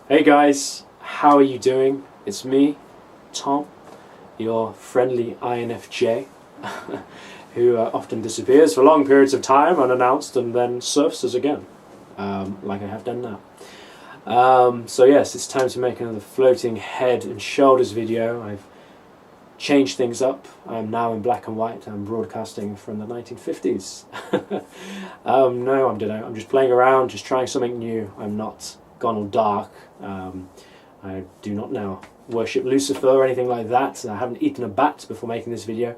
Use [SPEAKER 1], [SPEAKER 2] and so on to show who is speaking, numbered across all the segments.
[SPEAKER 1] Hey guys, how are you doing? It's me, Tom, your friendly INFJ, who often disappears for long periods of time unannounced and then surfaces again, like I have done now. So yes, it's time to make another floating head and shoulders video. I've changed things up. I'm now in black and white. I'm broadcasting from the 1950s. No, I'm just playing around, just trying something new. I'm not gone all dark. I do not now worship Lucifer or anything like that. I haven't eaten a bat before making this video.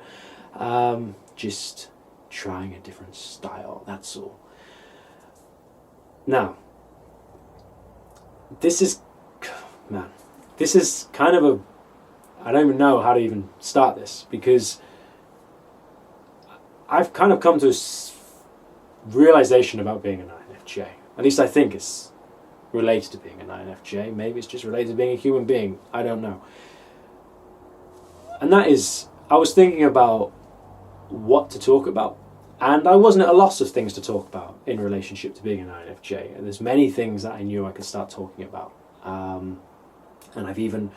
[SPEAKER 1] Just trying a different style, that's all. Now, this is kind of a, I don't even know how to even start this, because I've kind of come to a realization about being an INFJ. At least I think it's related to being an INFJ. Maybe it's just related to being a human being. I don't know. And that is, I was thinking about what to talk about, and I wasn't at a loss of things to talk about in relationship to being an INFJ. And there's many things that I knew I could start talking about. And I've even,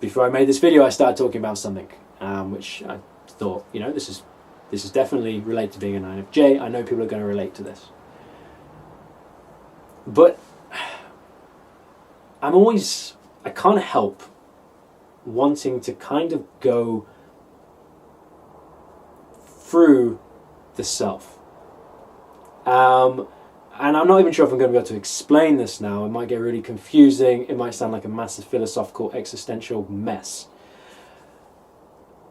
[SPEAKER 1] before I made this video, I started talking about something which I thought, you know, this is definitely related to being an INFJ. I know people are going to relate to this. But I can't help wanting to kind of go through the self. And I'm not even sure if I'm going to be able to explain this now. It might get really confusing. It might sound like a massive philosophical, existential mess.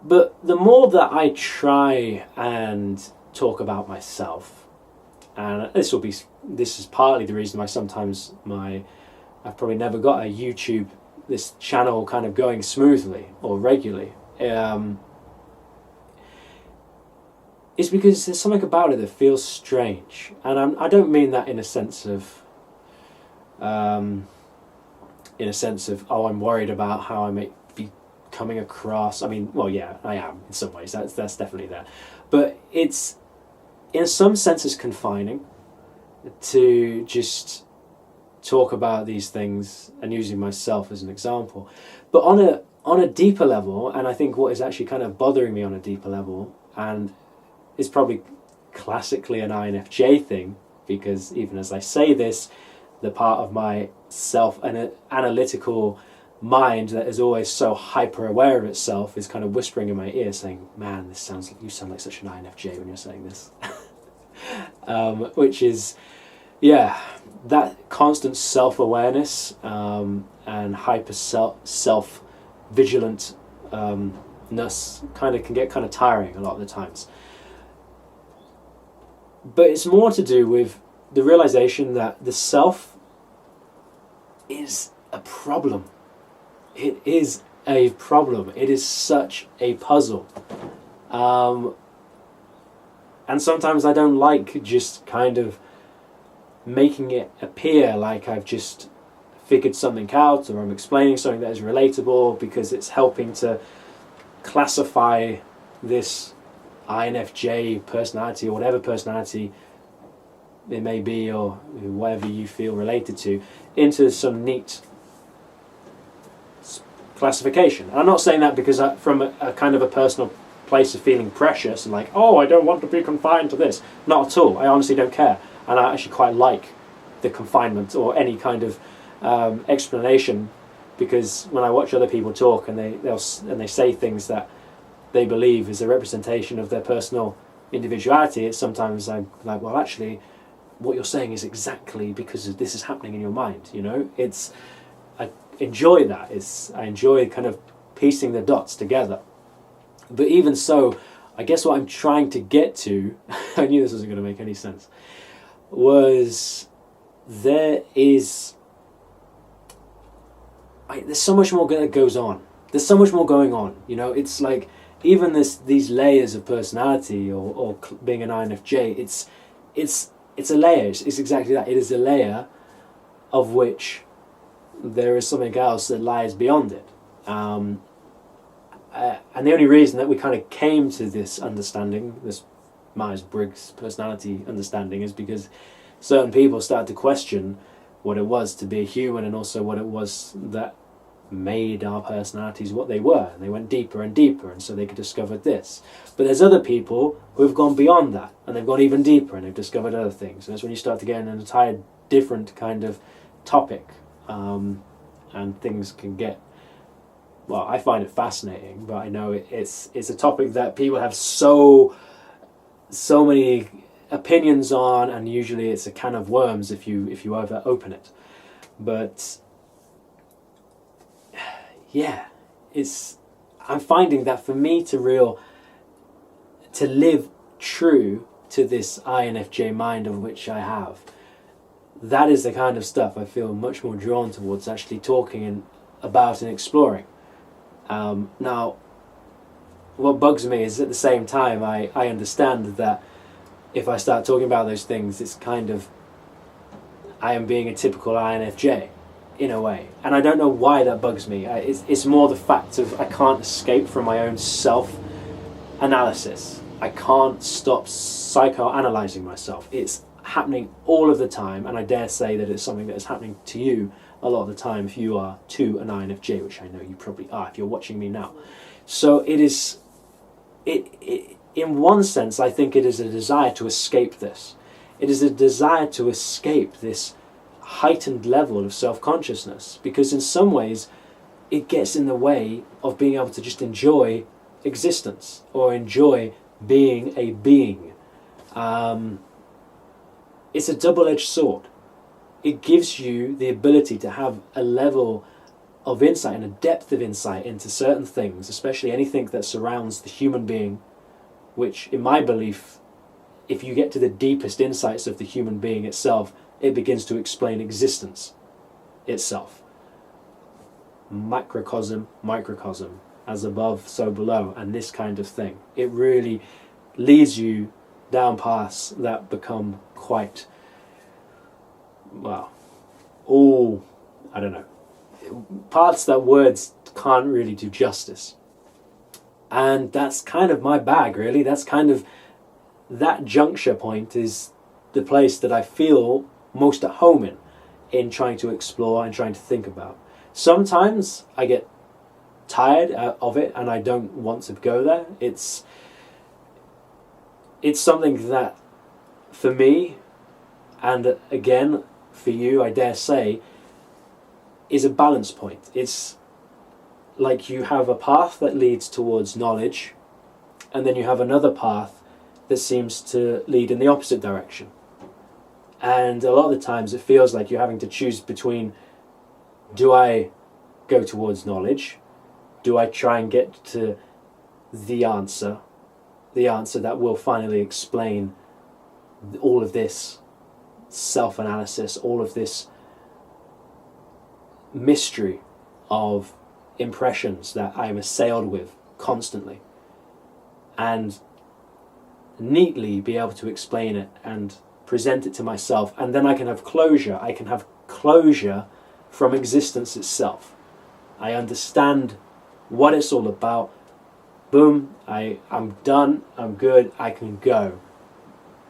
[SPEAKER 1] But the more that I try and talk about myself, and this is partly the reason why sometimes I've probably never got a YouTube, this channel kind of going smoothly or regularly. It's because there's something about it that feels strange, and I don't mean that in a sense of, oh, I'm worried about how I may be coming across. I mean, well, yeah, I am in some ways. That's definitely there, but it's in some senses confining to just talk about these things and using myself as an example. But on a deeper level, and I think what is actually kind of bothering me on a deeper level, and it's probably classically an INFJ thing, because even as I say this, the part of my self-analytical mind that is always so hyper-aware of itself is kind of whispering in my ear saying, man, you sound like such an INFJ when you're saying this. Which is, yeah, that constant self-awareness and hyper self-vigilantness kind of can get kind of tiring a lot of the times. But it's more to do with the realization that the self is a problem. It is a problem. It is such a puzzle. And sometimes I don't like just kind of making it appear like I've just figured something out, or I'm explaining something that is relatable, because it's helping to classify this INFJ personality, or whatever personality it may be, or whatever you feel related to, into some neat classification. And I'm not saying that because from a kind of a personal place of feeling precious and like, oh, I don't want to be confined to this. Not at all. I honestly don't care. And I actually quite like the confinement or any kind of explanation, because when I watch other people talk and they say things that they believe is a representation of their personal individuality, it's sometimes I'm like, well, actually, what you're saying is exactly because this is happening in your mind. You know, I enjoy that. I enjoy kind of piecing the dots together. But even so, I guess what I'm trying to get to, I knew this wasn't going to make any sense, was there's so much more that goes on. There's so much more going on. You know, it's like even these layers of personality or being an INFJ. It's a layer. It's exactly that. It is a layer of which there is something else that lies beyond it. And the only reason that we kind of came to this understanding, this Myers-Briggs personality understanding, is because certain people started to question what it was to be a human, and also what it was that made our personalities what they were, and they went deeper and deeper, and so they could discover this. But there's other people who have gone beyond that, and they've gone even deeper, and they've discovered other things. And that's when you start to get an entire different kind of topic, and things can get, well, I find it fascinating, but I know it's a topic that people have so many opinions on, and usually it's a can of worms if you ever open it. But yeah, I'm finding that for me to live true to this INFJ mind of which I have, that is the kind of stuff I feel much more drawn towards actually talking about and exploring. Now, what bugs me is at the same time I understand that if I start talking about those things, it's kind of, I am being a typical INFJ in a way, and I don't know why that bugs me. It's more the fact of I can't escape from my own self-analysis. I can't stop psychoanalyzing myself. It's happening all of the time, and I dare say that it's something that is happening to you a lot of the time if you are too an INFJ, which I know you probably are if you're watching me now. So it is, in one sense, I think it is a desire to escape this. It is a desire to escape this heightened level of self-consciousness, because in some ways it gets in the way of being able to just enjoy existence or enjoy being a being. It's a double-edged sword. It gives you the ability to have a level of insight and a depth of insight into certain things, especially anything that surrounds the human being, which in my belief, if you get to the deepest insights of the human being itself, it begins to explain existence itself. Macrocosm, microcosm, as above, so below, and this kind of thing. It really leads you down paths that become quite, well, I don't know, paths that words can't really do justice. And that's kind of my bag, really. That's kind of, that juncture point is the place that I feel most at home in trying to explore and trying to think about. Sometimes I get tired of it and I don't want to go there. It's something that, for me, and again for you, I dare say, is a balance point. It's like you have a path that leads towards knowledge, and then you have another path that seems to lead in the opposite direction. And a lot of the times it feels like you're having to choose between, do I go towards knowledge? Do I try and get to the answer that will finally explain all of this self-analysis, all of this mystery of impressions that I am assailed with constantly, and neatly be able to explain it and present it to myself, and then I can have closure. I can have closure from existence itself. I understand what it's all about. Boom, I'm done, I'm good, I can go.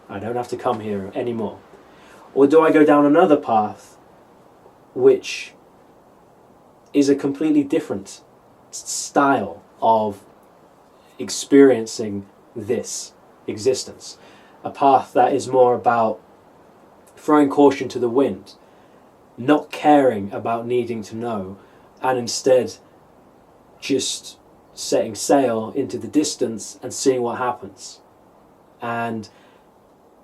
[SPEAKER 1] I don't have to come here anymore. Or do I go down another path which is a completely different style of experiencing this existence? A path that is more about throwing caution to the wind, not caring about needing to know, and instead just setting sail into the distance and seeing what happens. And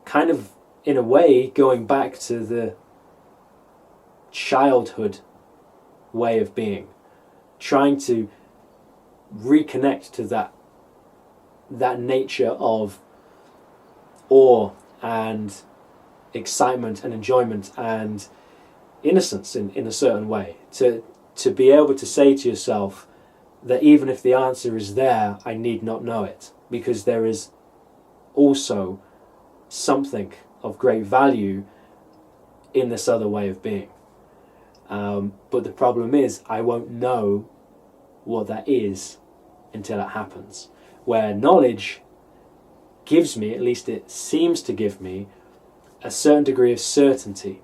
[SPEAKER 1] kind of, in a way, going back to the childhood way of being, trying to reconnect to that nature of awe and excitement and enjoyment and innocence in a certain way, to be able to say to yourself that even if the answer is there, I need not know it, because there is also something of great value in this other way of being. But the problem is, I won't know what that is until it happens. Where knowledge gives me, at least it seems to give me, a certain degree of certainty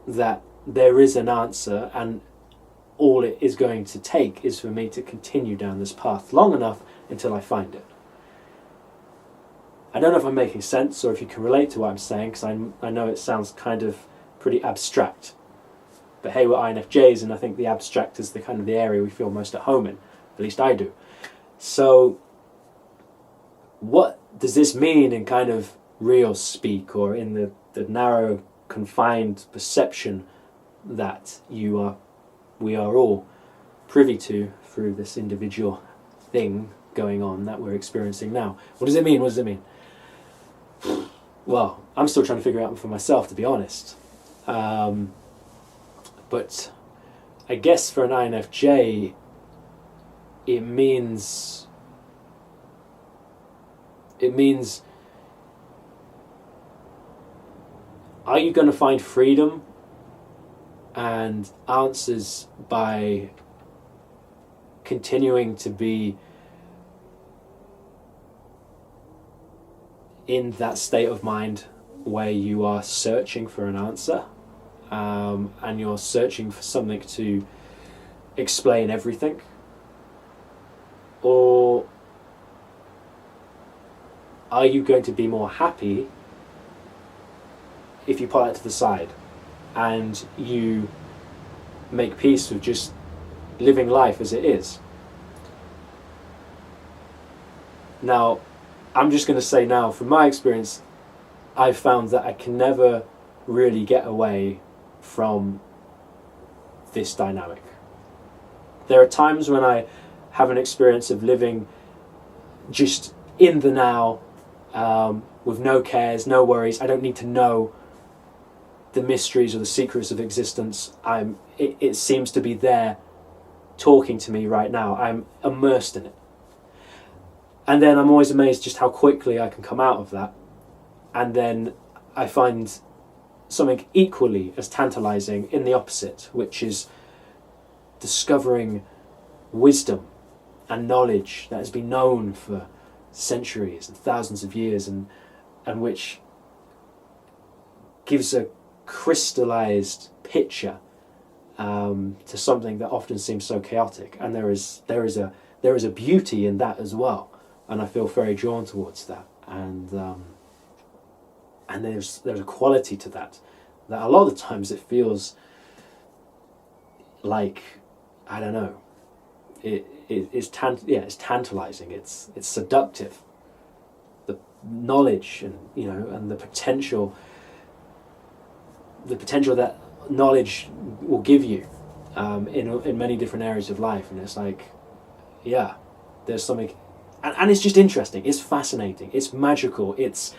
[SPEAKER 1] that there is an answer, and all it is going to take is for me to continue down this path long enough until I find it. I don't know if I'm making sense or if you can relate to what I'm saying, because I know it sounds kind of pretty abstract. But hey, we're INFJs, and I think the abstract is the kind of the area we feel most at home in. At least I do. So what does this mean in kind of real speak, or in the narrow, confined perception that we are all privy to through this individual thing going on that we're experiencing now? What does it mean? What does it mean? Well, I'm still trying to figure it out for myself, to be honest. But I guess for an INFJ, it means are you going to find freedom and answers by continuing to be in that state of mind where you are searching for an answer, and you're searching for something to explain everything? Or are you going to be more happy if you put that to the side and you make peace with just living life as it is? Now, I'm just going to say now, from my experience, I've found that I can never really get away from this dynamic. There are times when I have an experience of living just in the now, with no cares, no worries. I don't need to know the mysteries or the secrets of existence. It seems to be there talking to me right now. I'm immersed in it. And then I'm always amazed just how quickly I can come out of that. And then I find something equally as tantalizing in the opposite, which is discovering wisdom and knowledge that has been known for centuries and thousands of years, and which gives a crystallized picture to something that often seems so chaotic. And there is a beauty in that as well, and I feel very drawn towards that. And there's a quality to that a lot of the times it feels like, I don't know, it's tantalizing, it's seductive. The knowledge and the potential that knowledge will give you in many different areas of life, and it's like, yeah, there's something, and it's just interesting, it's fascinating, it's magical, it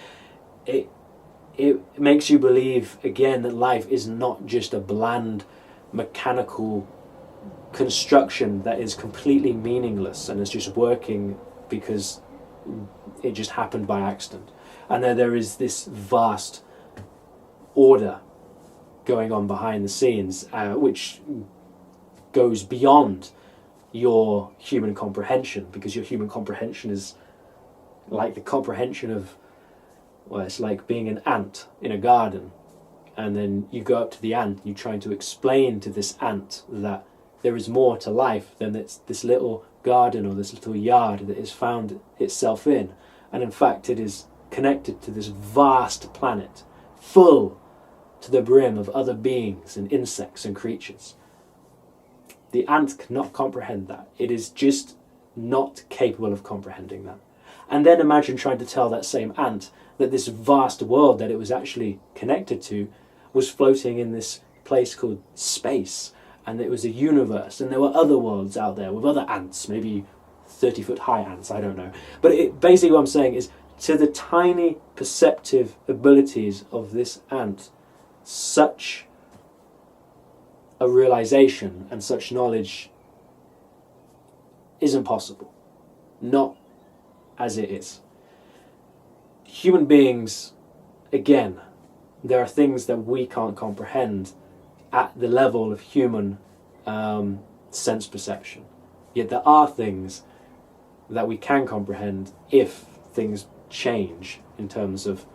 [SPEAKER 1] makes you believe again that life is not just a bland mechanical construction that is completely meaningless and is just working because it just happened by accident, and there is this vast order going on behind the scenes, which goes beyond your human comprehension, because your human comprehension is like the comprehension of, well, it's like being an ant in a garden, and then you go up to the ant, you're trying to explain to this ant that there is more to life than this little garden or this little yard that it's found itself in, and in fact it is connected to this vast planet full to the brim of other beings and insects and creatures. The ant cannot comprehend that. It is just not capable of comprehending that. And then imagine trying to tell that same ant that this vast world that it was actually connected to was floating in this place called space, and it was a universe, and there were other worlds out there with other ants, maybe 30-foot high ants, I don't know. But basically what I'm saying is, to the tiny perceptive abilities of this ant, such a realization and such knowledge isn't possible. Not as it is. Human beings, again, there are things that we can't comprehend at the level of human sense perception. Yet there are things that we can comprehend if things change in terms of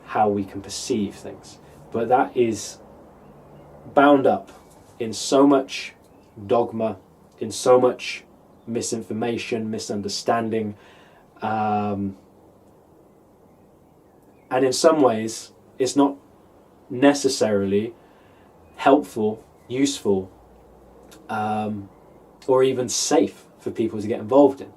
[SPEAKER 1] how we can perceive things. But that is bound up in so much dogma, in so much misinformation, misunderstanding, and in some ways it's not necessarily helpful, useful, or even safe for people to get involved in.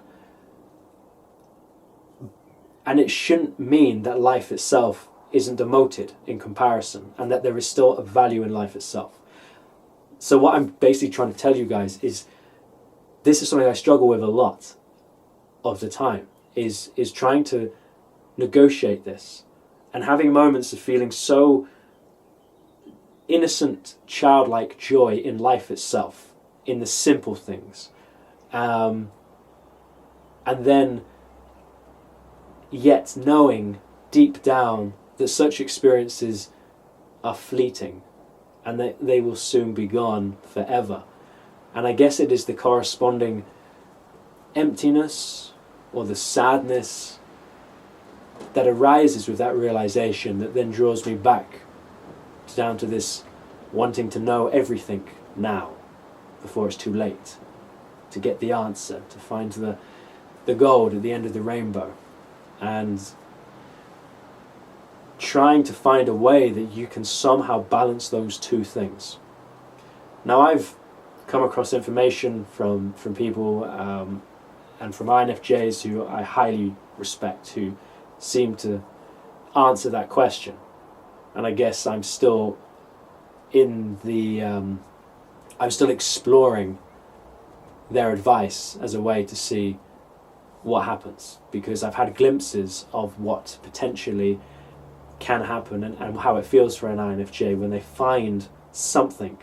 [SPEAKER 1] And it shouldn't mean that life itself isn't demoted in comparison, and that there is still a value in life itself. So what I'm basically trying to tell you guys is, this is something I struggle with a lot of the time, is trying to negotiate this and having moments of feeling so innocent, childlike joy in life itself, in the simple things, and then yet knowing deep down that such experiences are fleeting and that they will soon be gone forever. And I guess it is the corresponding emptiness or the sadness that arises with that realization that then draws me back down to this wanting to know everything now before it's too late, to get the answer, to find the gold at the end of the rainbow, and trying to find a way that you can somehow balance those two things. Now, I've come across information from people and from INFJs who I highly respect, who seem to answer that question. And I guess I'm still in the I'm still exploring their advice as a way to see what happens, because I've had glimpses of what potentially can happen and how it feels for an INFJ when they find something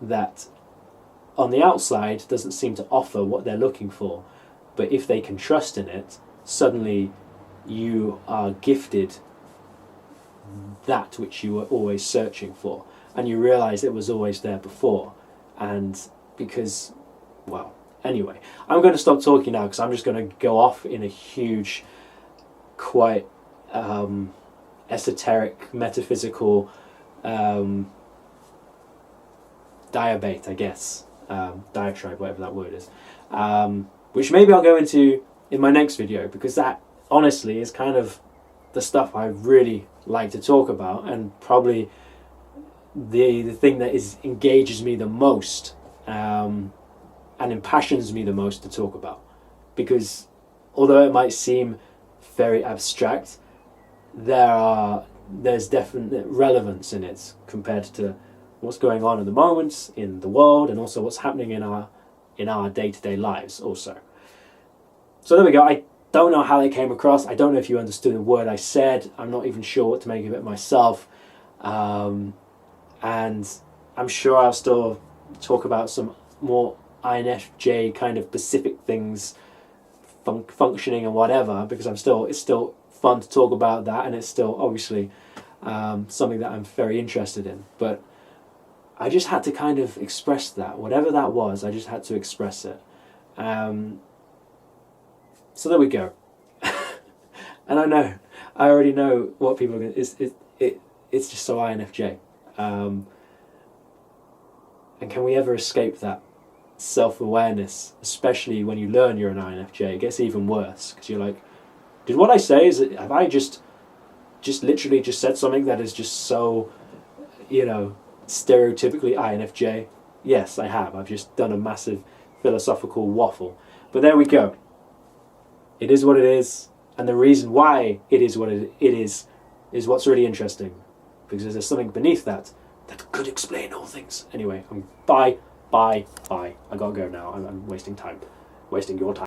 [SPEAKER 1] that on the outside doesn't seem to offer what they're looking for, but if they can trust in it, suddenly you are gifted that which you were always searching for, and you realize it was always there before. And because, well, anyway, I'm going to stop talking now, because I'm just going to go off in a huge, quite esoteric, metaphysical diatribe, I guess, diatribe, whatever that word is, which maybe I'll go into in my next video, because that honestly is kind of the stuff I really like to talk about, and probably the thing that engages me the most and impassions me the most to talk about. Because although it might seem very abstract, there's definite relevance in it compared to what's going on at the moment in the world, and also what's happening in our day-to-day lives also. So there we go. I don't know how they came across. I don't know if you understood a word I said. I'm not even sure what to make of it myself. And I'm sure I'll still talk about some more INFJ kind of specific things, functioning and whatever, because it's still fun to talk about that, and it's still obviously something that I'm very interested in. But I just had to kind of express that, whatever that was. I just had to express it. So there we go. And I already know what people are going to... It's just so INFJ. And can we ever escape that self-awareness, especially when you learn you're an INFJ? It gets even worse, because you're like, did what I say, have I just literally just said something that is just so, stereotypically INFJ? Yes, I have. I've just done a massive philosophical waffle. But there we go. It is what it is, and the reason why it is what it is what's really interesting, because there's something beneath that could explain all things. Anyway, bye. I gotta go now. I'm wasting your time.